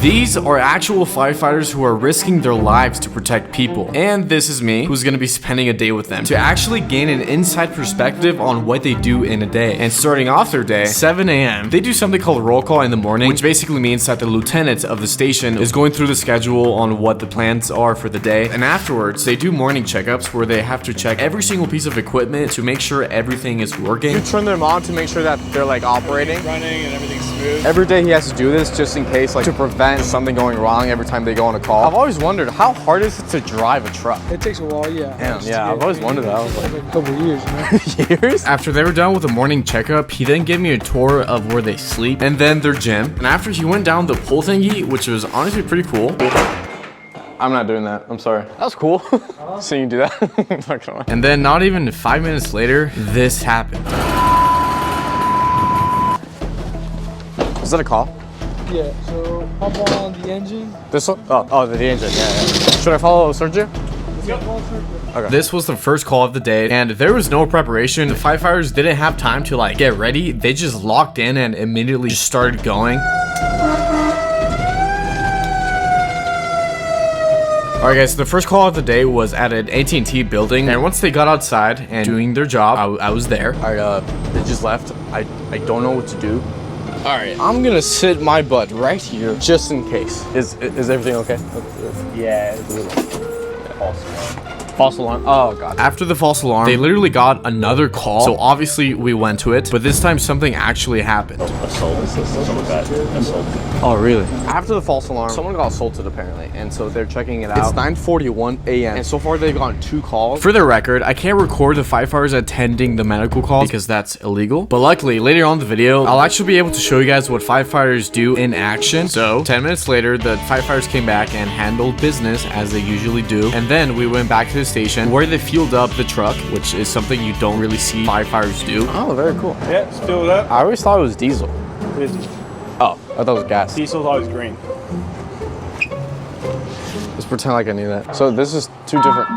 These are actual firefighters who are risking their lives to protect people. And this is me, who's gonna be spending a day with them to actually gain an inside perspective on what they do in a day. And starting off their day, 7 a.m., they do something called roll call in the morning, which basically means that the lieutenant of the station is going through the schedule on what the plans are for the day. And afterwards, they do morning checkups where they have to check every single piece of equipment to make sure everything is working. You turn them on to make sure that they're like operating, running, and everything's smooth. Every day he has to do this just in case, like to prevent something going wrong every time they go on a call. I've always wondered, how hard is it to drive a truck? It takes a while, yeah. Damn, yeah, I've always wondered that. I was like a couple of years, you know? Years? After they were done with the morning checkup, he then gave me a tour of where they sleep and then their gym. And after he went down the pole thingy, which was honestly pretty cool. I'm not doing that. I'm sorry. That was cool. Seeing you do that. And then not even 5 minutes later, this happened. Was that a call? Yeah, so hop on the engine. This one? Oh, the engine, yeah. Should I follow Sergio? Yep. Okay. This was the first call of the day, and there was no preparation. The firefighters didn't have time to like get ready. They just locked in and immediately just started going. Alright guys, so the first call of the day was at an AT&T building, and once they got outside and doing their job, I was there. They just left. I don't know what to do. Alright, I'm gonna sit my butt right here just in case. Is everything okay? Yeah, it's a little false alarm. Oh god. After the false alarm, they literally got another call. So obviously we went to it, but this time something actually happened. Assault. Someone got assaulted. Oh really? After the false alarm, someone got assaulted apparently, and so they're checking it out. It's 9:41 a.m. and so far they've gotten 2 calls. For the record, I can't record the firefighters attending the medical call because that's illegal. But luckily, later on in the video, I'll actually be able to show you guys what firefighters do in action. So 10 minutes later, the firefighters came back and handled business as they usually do. And then we went back to the station where they fueled up the truck, which is something you don't really see firefighters do. Oh, very cool. Yeah, it's filled up. I always thought it was diesel. It is diesel. Oh, I thought it was gas. Diesel's always green. Let's pretend like I knew that. So this is 2 different.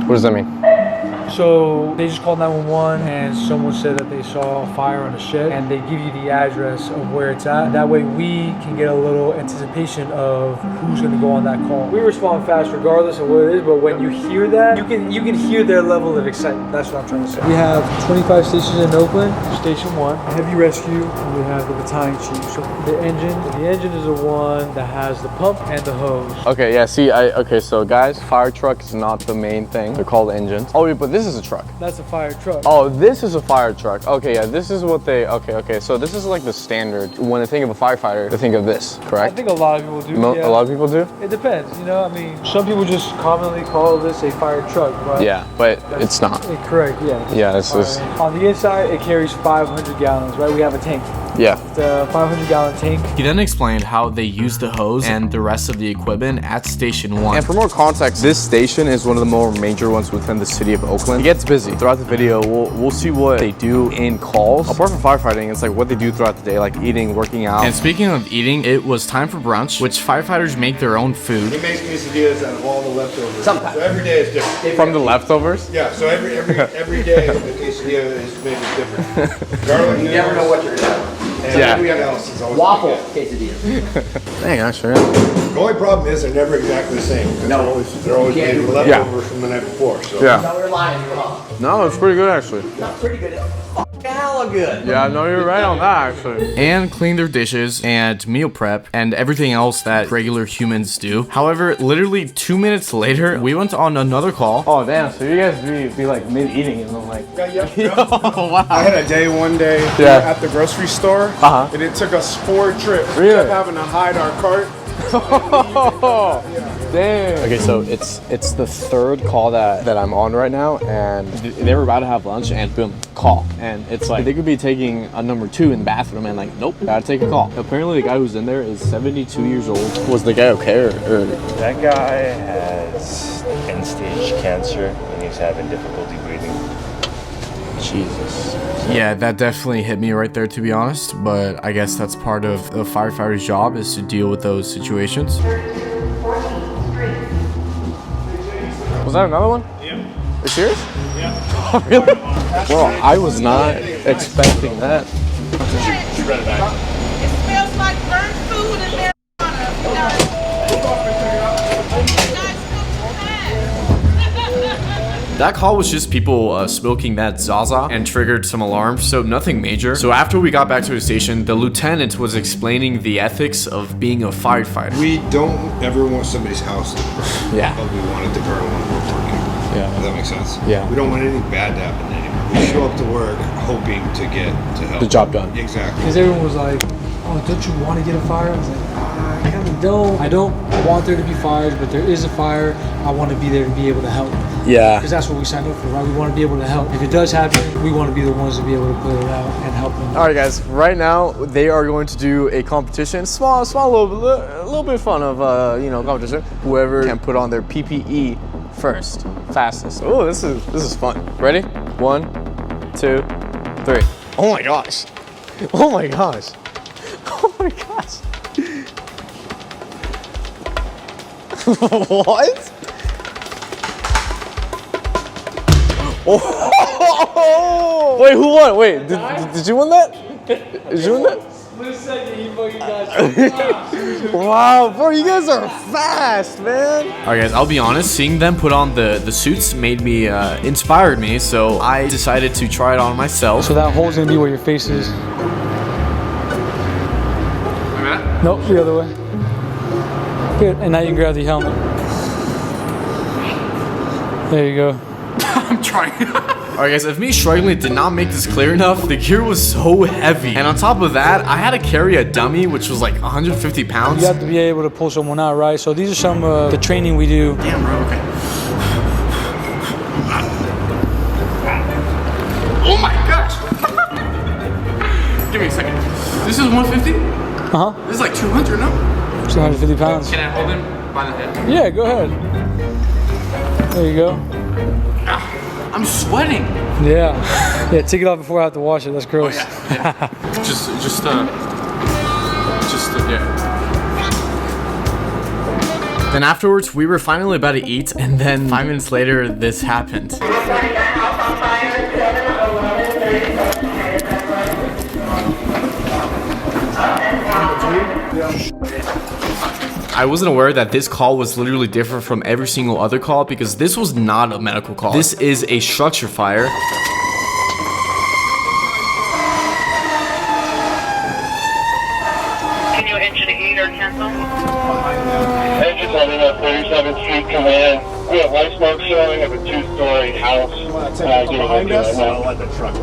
What does that mean? So they just called 911 and someone said that they saw a fire on a shed, and they give you the address of where it's at. That way we can get a little anticipation of who's going to go on that call. We respond fast regardless of what it is, but when you hear that, you can hear their level of excitement. That's what I'm trying to say. We have 25 stations in Oakland. Station 1, heavy rescue, and we have the battalion chief. So the engine is the one that has the pump and the hose. Okay, yeah, see, okay, so guys, fire truck is not the main thing. They're called engines. Oh, yeah, but this is a truck. That's a fire truck. Oh, this is a fire truck. Okay, yeah, this is what they, okay. So this is like the standard. When they think of a firefighter, they think of this, correct? I think a lot of people do. Yeah. A lot of people do? It depends, you know, I mean, some people just commonly call this a fire truck, but yeah, but it's not. Correct, yeah. Yeah, this is. On the inside, it carries 500 gallons, right? We have a tank. Yeah. The 500-gallon tank. He then explained how they use the hose and the rest of the equipment at Station 1. And for more context, this station is one of the more major ones within the city of Oakland. It gets busy. Throughout the video, we'll see what they do in calls. Apart from firefighting, it's like what they do throughout the day, like eating, working out. And speaking of eating, it was time for brunch, which firefighters make their own food. He makes quesadillas out of all the leftovers. Sometimes. So every day is different. From the leftovers? Yeah, so every day the quesadilla is made different. Garlic, You never know what you're doing. and Yeah. everything else is always Waffle different. quesadillas. Dang, I sure am. The only problem is they're never exactly the same. Because No. they're always You can't made do with it. leftovers from the night before. So. Yeah. No, we're lying, you're wrong. No, it's pretty good actually. Not pretty good, it's fucking hella good. Yeah, no, you're right on that actually. And clean their dishes and meal prep and everything else that regular humans do. However, literally 2 minutes later, we went on another call. Oh damn, so you guys be like mid-eating and I'm like, Oh, wow. I had a day one day at the grocery store, and it took us 4 trips. Really? We kept having to hide our cart. damn. Okay, so it's the 3rd call that I'm on right now, and they were about to have lunch, and boom, call. And it's like they could be taking a number 2 in the bathroom, and like, nope, gotta take a call. Apparently, the guy who's in there is 72 years old. Was the guy okay, or? That guy has end-stage cancer and he's having difficulty breathing. Jesus. Yeah, that definitely hit me right there, to be honest. But I guess that's part of a firefighter's job, is to deal with those situations. Was that another one? Yeah. Are you serious? Yeah. Oh, really? Bro, I was not expecting that. She read it back. It smells like burnt food and marijuana. You guys That call was just people smoking that Zaza and triggered some alarms, so nothing major. So after we got back to the station, the lieutenant was explaining the ethics of being a firefighter. We don't ever want somebody's house to burn. Yeah. But we want it to burn when we're working. Yeah. Does that make sense? Yeah. We don't want anything bad to happen anymore. We show up to work hoping to get to help. The job done. Exactly. Because everyone was like, oh, don't you want to get a fire? I was like, I kind of don't. I don't want there to be fires, but there is a fire. I want to be there to be able to help. Yeah. Because that's what we signed up for, right? We want to be able to help. If it does happen, we want to be the ones to be able to put it out and help them. All right, guys. Right now, they are going to do a competition. Small, little bit of fun of, competition. Whoever can put on their PPE first, fastest. Oh, this is fun. Ready? 1, 2, 3. Oh my gosh. Oh my gosh. Oh my gosh. What? Oh! Wait, who won? Wait, did you win that? Did you win that? Wow, bro, you guys are fast, man. Alright guys, I'll be honest, seeing them put on the suits made me, inspired me, so I decided to try it on myself. So that hole's going to be where your face is. Nope, the other way. Good, and now you can grab the helmet. There you go. I'm trying. Alright guys, if me struggling did not make this clear enough, the gear was so heavy. And on top of that, I had to carry a dummy, which was like 150 pounds. You have to be able to pull someone out, right? So these are some of the training we do. Damn, bro, okay. Oh my gosh. Give me a second. This is 150? Uh-huh. This is like 200, no? 250 pounds. Can I hold him by the head? Yeah, go ahead. There you go. I'm sweating. Yeah. Yeah, take it off before I have to wash it. That's gross. Oh, yeah. just yeah. Then afterwards, we were finally about to eat, and then 5 minutes later, this happened. I wasn't aware that this call was literally different from every single other call because this was not a medical call. This is a structure fire. Can you enter the heat or cancel? Engine running up 37th Street Command. We have light smoke showing of a 2-story house. Behind us?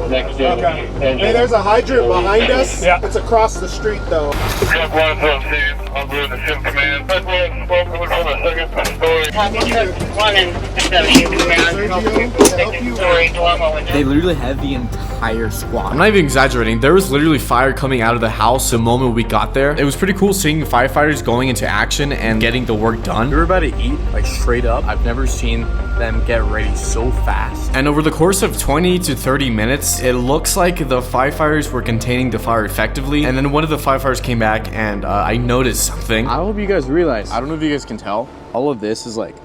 Next to Okay. engine. Hey, there's a hydrant behind us. Yeah. It's across the street, though. Truck 1 from Steve. I'm doing the sim command. Truck 1 smoke coming from the second story. Copy truck 1 and 7 second story dwelling. They literally had the entire squad. I'm not even exaggerating. There was literally fire coming out of the house the moment we got there. It was pretty cool seeing firefighters going into action and getting the work done. We were about to eat, like straight up. I've never seen them get ready so fast. And over the course of 20 to 30 minutes, it looks like the firefighters were containing the fire effectively. And then one of the firefighters came back and I noticed something. I hope you guys realize, I don't know if you guys can tell, all of this is like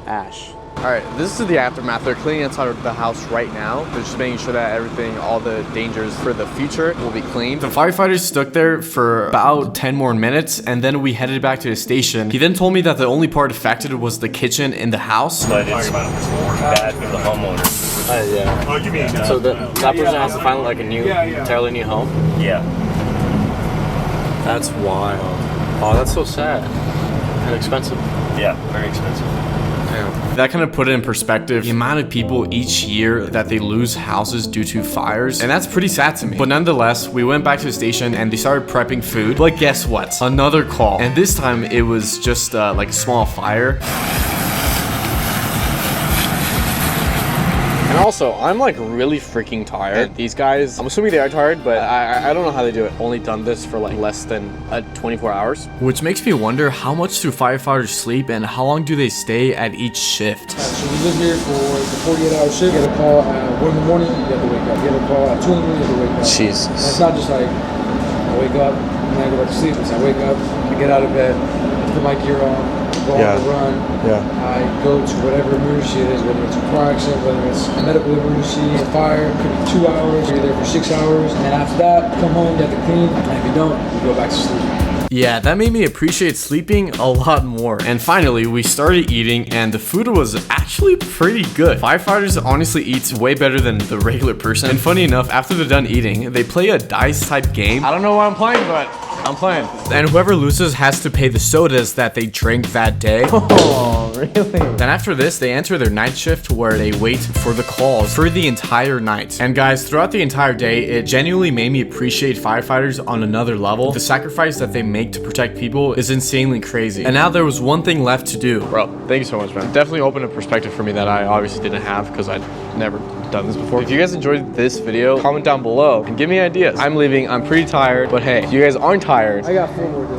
ash. All right, this is the aftermath. They're cleaning inside of the house right now. They're just making sure that everything, all the dangers for the future will be cleaned. The firefighters stuck there for about 10 more minutes and then we headed back to the station. He then told me that the only part affected was the kitchen in the house. But it's bad for the homeowner. Yeah. Oh, you mean So that person has to find like a new, entirely new home? Yeah. That's wild. Oh, that's so sad. And expensive. Yeah, very expensive. That kind of put it in perspective, the amount of people each year that they lose houses due to fires, and that's pretty sad to me. But nonetheless, we went back to the station and they started prepping food. But guess what? Another call. And this time it was just like a small fire. And also, I'm like really freaking tired. These guys, I'm assuming they are tired, but I don't know how they do it. Only done this for like less than 24 hours. Which makes me wonder how much do firefighters sleep and how long do they stay at each shift? So we live here for the 48-hour shift. You get a call at 1 in the morning, you have to wake up. You get a call at 2 in the morning, you have to wake up. Jesus. And it's not just like, I wake up, and then I go back to sleep. It's I wake up, I get out of bed, I put my gear on, go Yeah. on the run. Yeah. I go to whatever emergency it is, whether it's a car accident, whether it's a medical emergency, a fire, it could be 2 hours, you're there for 6 hours, and then after that, come home, you have to clean, and if you don't, you go back to sleep. Yeah, that made me appreciate sleeping a lot more. And finally, we started eating and the food was actually pretty good. Firefighters honestly eats way better than the regular person. And funny enough, after they're done eating, they play a dice type game. I don't know why I'm playing, but I'm playing. And whoever loses has to pay the sodas that they drink that day. Oh, really? Then after this, they enter their night shift where they wait for the calls for the entire night. And guys, throughout the entire day, it genuinely made me appreciate firefighters on another level. The sacrifice that they make to protect people is insanely crazy. And now there was one thing left to do. Bro, thank you so much, man. Definitely opened a perspective for me that I obviously didn't have because I'd never done this before. If you guys enjoyed this video, comment down below and give me ideas. I'm leaving, I'm pretty tired, but hey, if you guys aren't tired, I got 4 more days,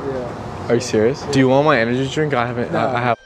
yeah. are you serious? Do you want my energy drink? I haven't, I have.